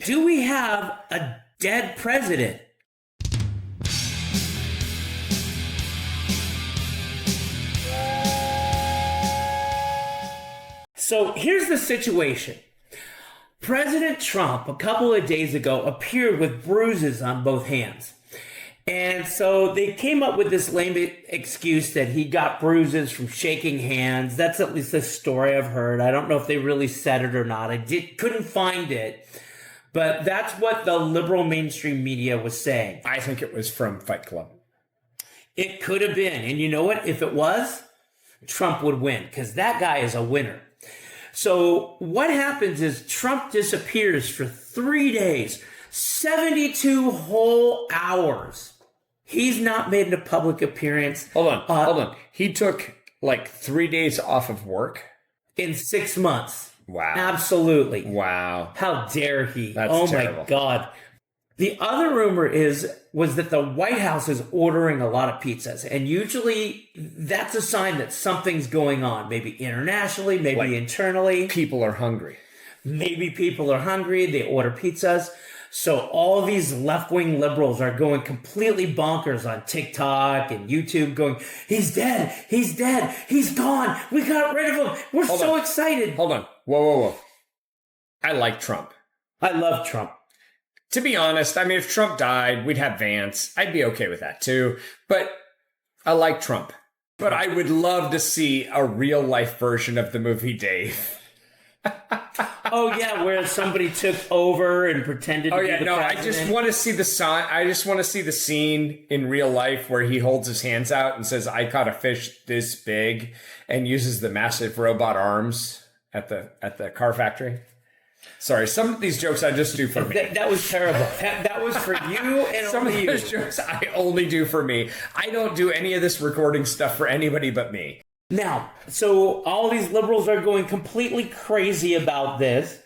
do we have a dead president? So here's the situation. President Trump, a couple of days ago, appeared with bruises on both hands. And so they came up with this lame excuse that he got bruises from shaking hands. That's at least the story I've heard. I don't know if they really said it or not. Couldn't find it. But that's what the liberal mainstream media was saying. I think it was from Fight Club. It could have been. And you know what? If it was, Trump would win, because that guy is a winner. So what happens is Trump disappears for 3 days, 72 whole hours. He's not made a public appearance. Hold on. He took like 3 days off of work? In 6 months. Wow. Absolutely. Wow. How dare he? That's terrible. My God. The other rumor was that the White House is ordering a lot of pizzas. And usually that's a sign that something's going on. Maybe internationally, maybe like internally. People are hungry. Maybe people are hungry. They order pizzas. So all these left-wing liberals are going completely bonkers on TikTok and YouTube going, he's dead. He's dead. He's gone. We got rid of him. We're so excited. Hold on. Whoa. I like Trump. I love Trump. To be honest, I mean, if Trump died, we'd have Vance. I'd be okay with that too. But I like Trump. But I would love to see a real-life version of the movie Dave. Oh yeah, where somebody took over and pretended to be the president. I just want to see the scene in real life where he holds his hands out and says, "I caught a fish this big," and uses the massive robot arms at the car factory. Sorry, some of these jokes I just do for me. That was terrible. That was for you and some only of those jokes I only do for me. I don't do any of this recording stuff for anybody but me. Now, so all these liberals are going completely crazy about this.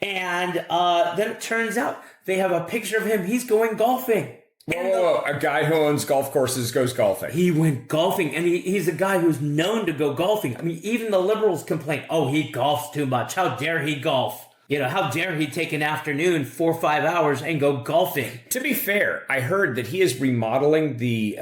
And then it turns out they have a picture of him. He's going golfing. Whoa, a guy who owns golf courses goes golfing. He went golfing, and he's a guy who's known to go golfing. I mean, even the liberals complain, oh, he golfs too much. How dare he golf? You know, how dare he take an afternoon, 4 or 5 hours, and go golfing? To be fair, I heard that he is remodeling the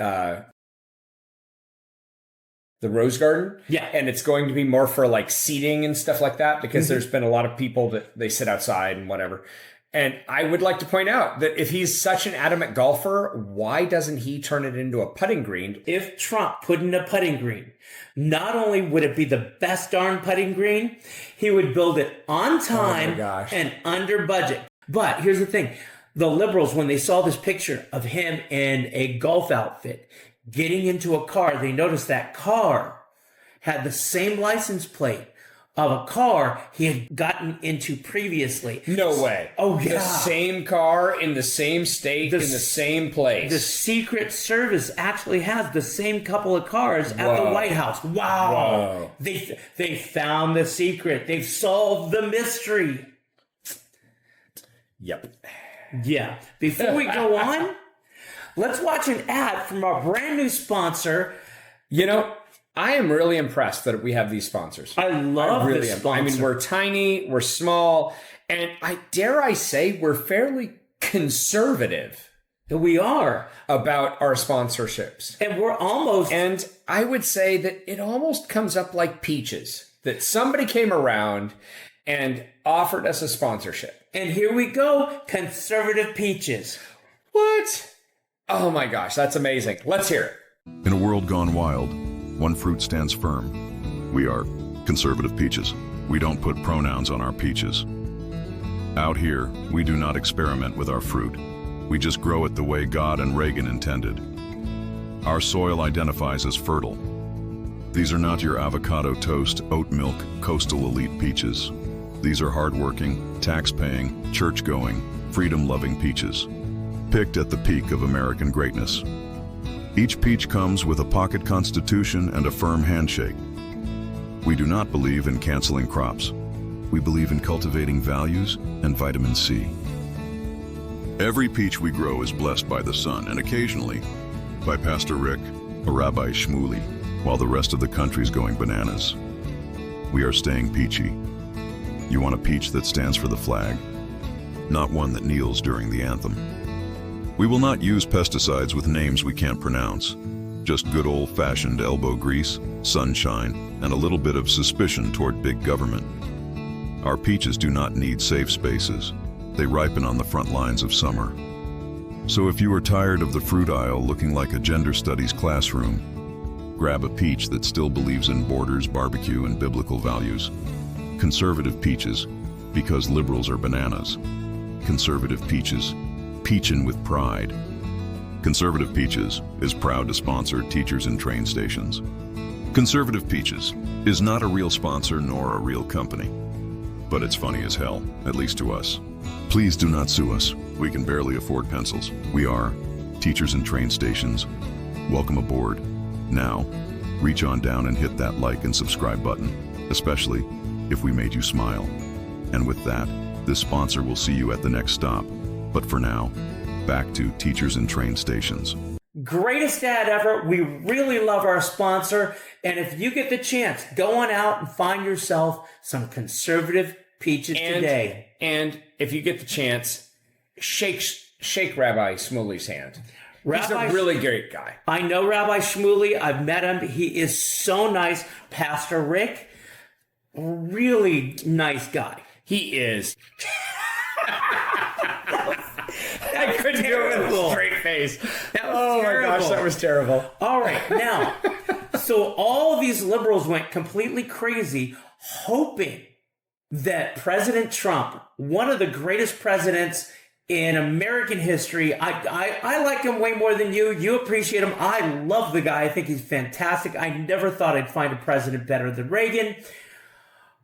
Rose Garden. Yeah. And it's going to be more for like seating and stuff like that, because there's been a lot of people that they sit outside and whatever. And I would like to point out that if he's such an adamant golfer, why doesn't he turn it into a putting green? If Trump put in a putting green, not only would it be the best darn putting green, he would build it on time and under budget. But here's the thing. The liberals, when they saw this picture of him in a golf outfit, getting into a car, they noticed that car had the same license plate of a car he had gotten into previously. No way. Oh, yeah. The same car in the same state in the same place. The Secret Service actually has the same couple of cars at the White House. Wow. Whoa. They found the secret. They've solved the mystery. Yep. Yeah. Before we go on, let's watch an ad from our brand new sponsor. You know, I am really impressed that we have these sponsors. I love this sponsor. I mean, we're tiny, we're small, and I say we're fairly conservative. We are. About our sponsorships. And we're almost... And I would say that it almost comes up like peaches. That somebody came around and offered us a sponsorship. And here we go, conservative peaches. What? Oh my gosh, that's amazing. Let's hear it. In a world gone wild, one fruit stands firm. We are conservative peaches. We don't put pronouns on our peaches. Out here, we do not experiment with our fruit. We just grow it the way God and Reagan intended. Our soil identifies as fertile. These are not your avocado toast, oat milk, coastal elite peaches. These are hardworking, tax-paying, church-going, freedom-loving peaches, picked at the peak of American greatness. Each peach comes with a pocket constitution and a firm handshake. We do not believe in canceling crops. We believe in cultivating values and vitamin C. Every peach we grow is blessed by the sun and occasionally by Pastor Rick or Rabbi Shmuley, while the rest of the country's going bananas. We are staying peachy. You want a peach that stands for the flag? not one that kneels during the anthem. We will not use pesticides with names we can't pronounce. Just good old-fashioned elbow grease, sunshine, and a little bit of suspicion toward big government. Our peaches do not need safe spaces. They ripen on the front lines of summer. So if you are tired of the fruit aisle looking like a gender studies classroom, grab a peach that still believes in borders, barbecue, and biblical values. Conservative peaches, because liberals are bananas. Conservative peaches, peachin' with pride. Conservative Peaches is proud to sponsor teachers and train stations. Conservative Peaches is not a real sponsor nor a real company, but it's funny as hell, at least to us. Please do not sue us. We can barely afford pencils. We are teachers and train stations. Welcome aboard. Now, reach on down and hit that like and subscribe button, especially if we made you smile. And with that, this sponsor will see you at the next stop. But for now, back to teachers and train stations. Greatest ad ever. We really love our sponsor. And if you get the chance, go on out and find yourself some conservative peaches today. And if you get the chance, shake Rabbi Shmuley's hand. He's a really great guy. I know Rabbi Shmuley. I've met him. He is so nice. Pastor Rick, really nice guy. He is. I couldn't do it with a straight face. Oh my gosh, that was terrible. All right, now, so all of these liberals went completely crazy, hoping that President Trump, one of the greatest presidents in American history, I like him way more than you. You appreciate him. I love the guy. I think he's fantastic. I never thought I'd find a president better than Reagan,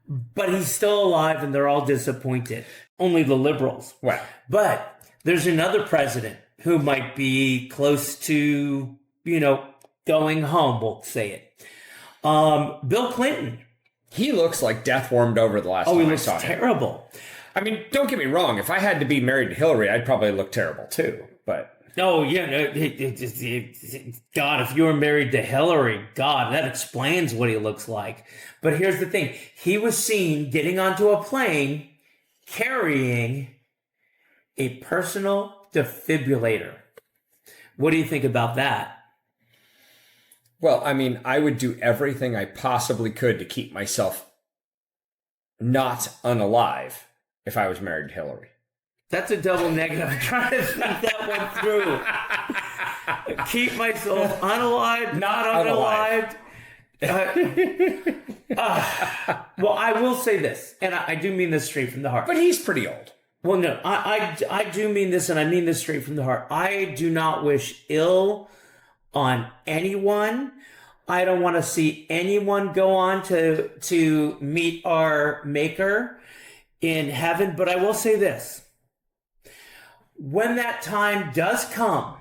but he's still alive and they're all disappointed. Only the liberals. Wow. But there's another president who might be close to, going home, we'll say it. Bill Clinton. He looks like death warmed over the last time I saw him. Oh, he looks terrible. I mean, don't get me wrong. If I had to be married to Hillary, I'd probably look terrible too. But oh, yeah. God, if you were married to Hillary, God, that explains what he looks like. But here's the thing. He was seen getting onto a plane carrying a personal defibrillator. What do you think about that? Well, I mean, I would do everything I possibly could to keep myself not unalive if I was married to Hillary. That's a double negative. I'm trying to think that one through. Keep myself unalive, not unalive. Well, I will say this, and I do mean this straight from the heart. But he's pretty old. Well, no, I do mean this, and I mean this straight from the heart. I do not wish ill on anyone. I don't want to see anyone go on to meet our Maker in heaven. But I will say this. When that time does come,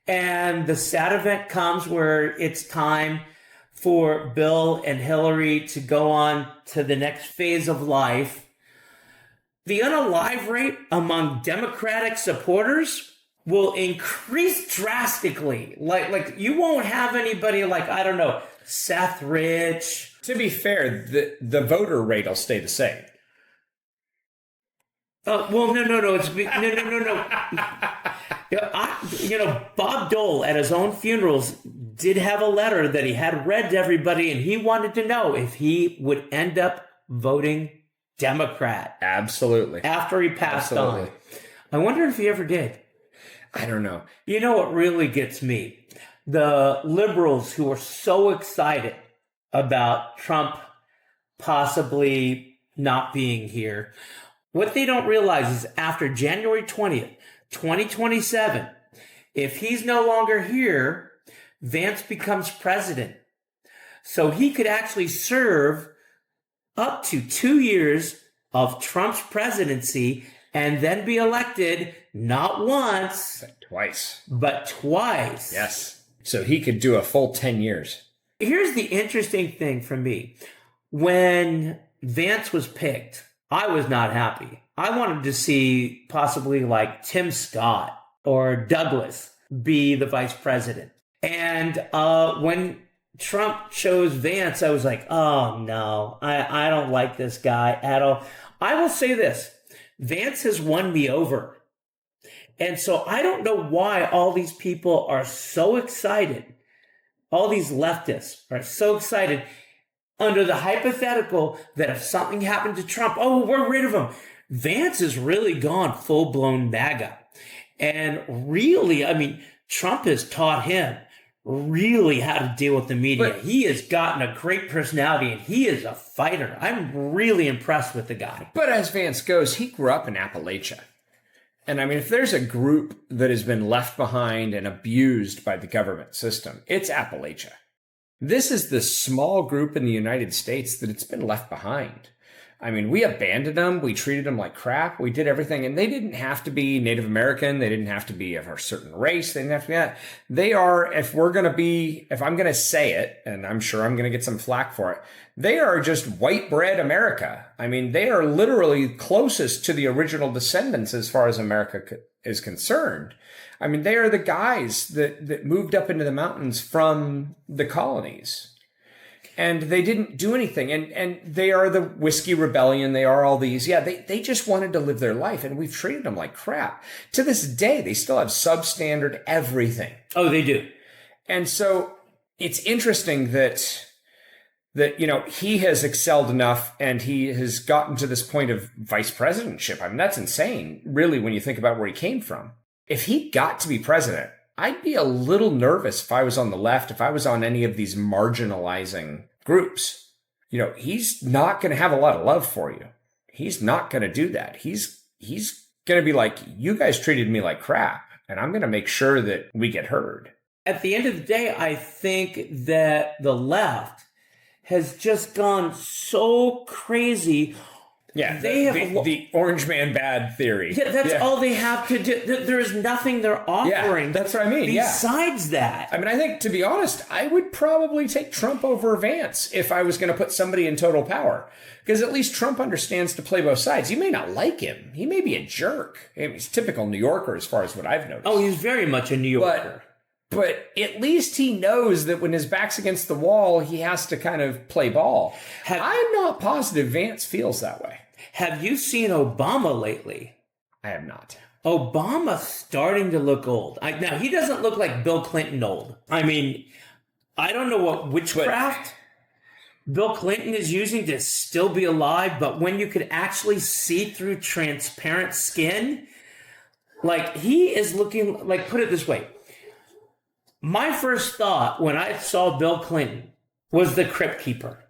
and the sad event comes where it's time for Bill and Hillary to go on to the next phase of life, the unalive rate among Democratic supporters will increase drastically. Like you won't have anybody like, I don't know, Seth Rich. To be fair, the voter rate will stay the same. Well, no. No. Bob Dole at his own funerals did have a letter that he had read to everybody, and he wanted to know if he would end up voting Democrat. Absolutely. After he passed on. I wonder if he ever did. I don't know. You know what really gets me? The liberals who are so excited about Trump possibly not being here. What they don't realize is after January 20th, 2027, if he's no longer here, Vance becomes president. So he could actually serve up to 2 years of Trump's presidency and then be elected not once, but twice. Yes. So he could do a full 10 years. Here's the interesting thing for me. When Vance was picked, I was not happy. I wanted to see possibly like Tim Scott or Douglas be the vice president. And when Trump chose Vance, I was like, oh no, I don't like this guy at all. I will say this. Vance has won me over. And so I don't know why all these people are so excited. All these leftists are so excited under the hypothetical that if something happened to Trump, oh, we're rid of him. Vance has really gone full-blown MAGA. And really, I mean, Trump has taught him really how to deal with the media. But he has gotten a great personality, and he is a fighter. I'm really impressed with the guy. But as Vance goes, he grew up in Appalachia. And I mean, if there's a group that has been left behind and abused by the government system, it's Appalachia. This is the small group in the United States that it's been left behind. I mean, we abandoned them. We treated them like crap. We did everything. And they didn't have to be Native American. They didn't have to be of a certain race. They didn't have to be that. They are, if I'm going to say it, and I'm sure I'm going to get some flack for it, they are just white bread America. I mean, they are literally closest to the original descendants as far as America is concerned. I mean, they are the guys that moved up into the mountains from the colonies. And they didn't do anything. And they are the Whiskey Rebellion. They are all these. Yeah, they just wanted to live their life. And we've treated them like crap. To this day, they still have substandard everything. Oh, they do. And so it's interesting that he has excelled enough and he has gotten to this point of vice presidentship. I mean, that's insane, really, when you think about where he came from. If he got to be president, I'd be a little nervous if I was on the left, if I was on any of these marginalizing groups. He's not going to have a lot of love for you. He's not going to do that. He's going to be like, you guys treated me like crap, and I'm going to make sure that we get heard. At the end of the day, I think that the left has just gone so crazy. Yeah, the Orange Man bad theory. Yeah, that's all they have to do. There is nothing they're offering. Yeah, that's what I mean. Besides that. I mean, I think, to be honest, I would probably take Trump over Vance if I was going to put somebody in total power. Because at least Trump understands to play both sides. You may not like him. He may be a jerk. I mean, he's a typical New Yorker as far as what I've noticed. Oh, he's very much a New Yorker. But at least he knows that when his back's against the wall, he has to kind of play ball. I'm not positive Vance feels that way. Have you seen Obama lately? I have not. Obama's starting to look old. Now, he doesn't look like Bill Clinton old. I mean, I don't know what witchcraft Bill Clinton is using to still be alive, but when you could actually see through transparent skin, like he is looking like, put it this way. My first thought when I saw Bill Clinton was the Crypt Keeper.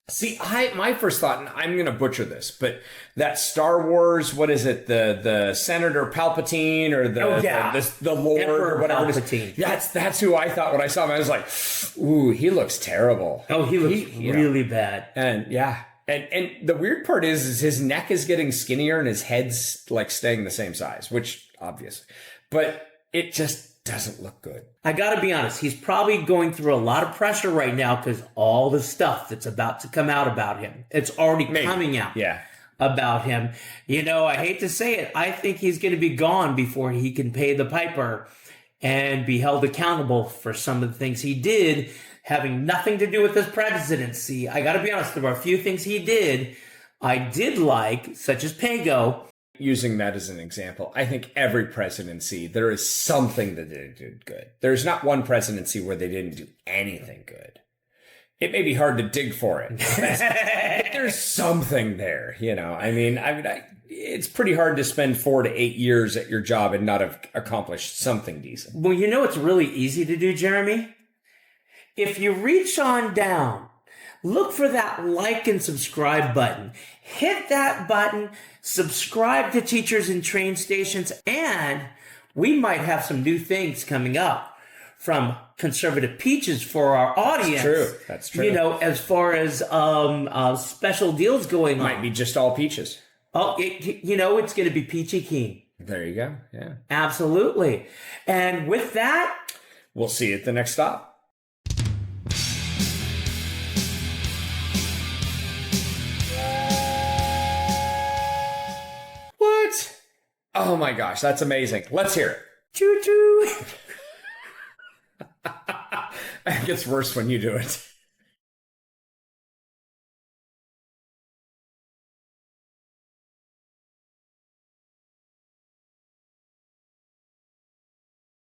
See, my first thought, and I'm going to butcher this, but that Star Wars, what is it, the Senator Palpatine or the Lord Emperor or whatever Palpatine. it is. That's who I thought when I saw him. I was like, ooh, he looks terrible. Oh, he looks really bad. And yeah. And the weird part is his neck is getting skinnier and his head's like staying the same size, which obviously, but it just doesn't look good. I gotta be honest, he's probably going through a lot of pressure right now because all the stuff that's about to come out about him, it's already coming out about him. I hate to say it, I think he's going to be gone before he can pay the piper and be held accountable for some of the things he did having nothing to do with his presidency. I gotta be honest, there were a few things he did I did like, such as Pago. Using that as an example, I think every presidency, there is something that they did good. There's not one presidency where they didn't do anything good. It may be hard to dig for it, but there's something there, I mean, it's pretty hard to spend 4 to 8 years at your job and not have accomplished something decent. Well, it's really easy to do, Jeremy. If you reach on down, look for that like and subscribe button. Hit that button, subscribe to Teachers in Train Stations, and we might have some new things coming up from Conservative Peaches for our audience. That's true. As far as special deals going on. Might be just all peaches. Oh, it's going to be peachy keen. There you go. Yeah. Absolutely. And with that, we'll see you at the next stop. What? Oh my gosh, that's amazing. Let's hear it. Choo choo. It gets worse when you do it.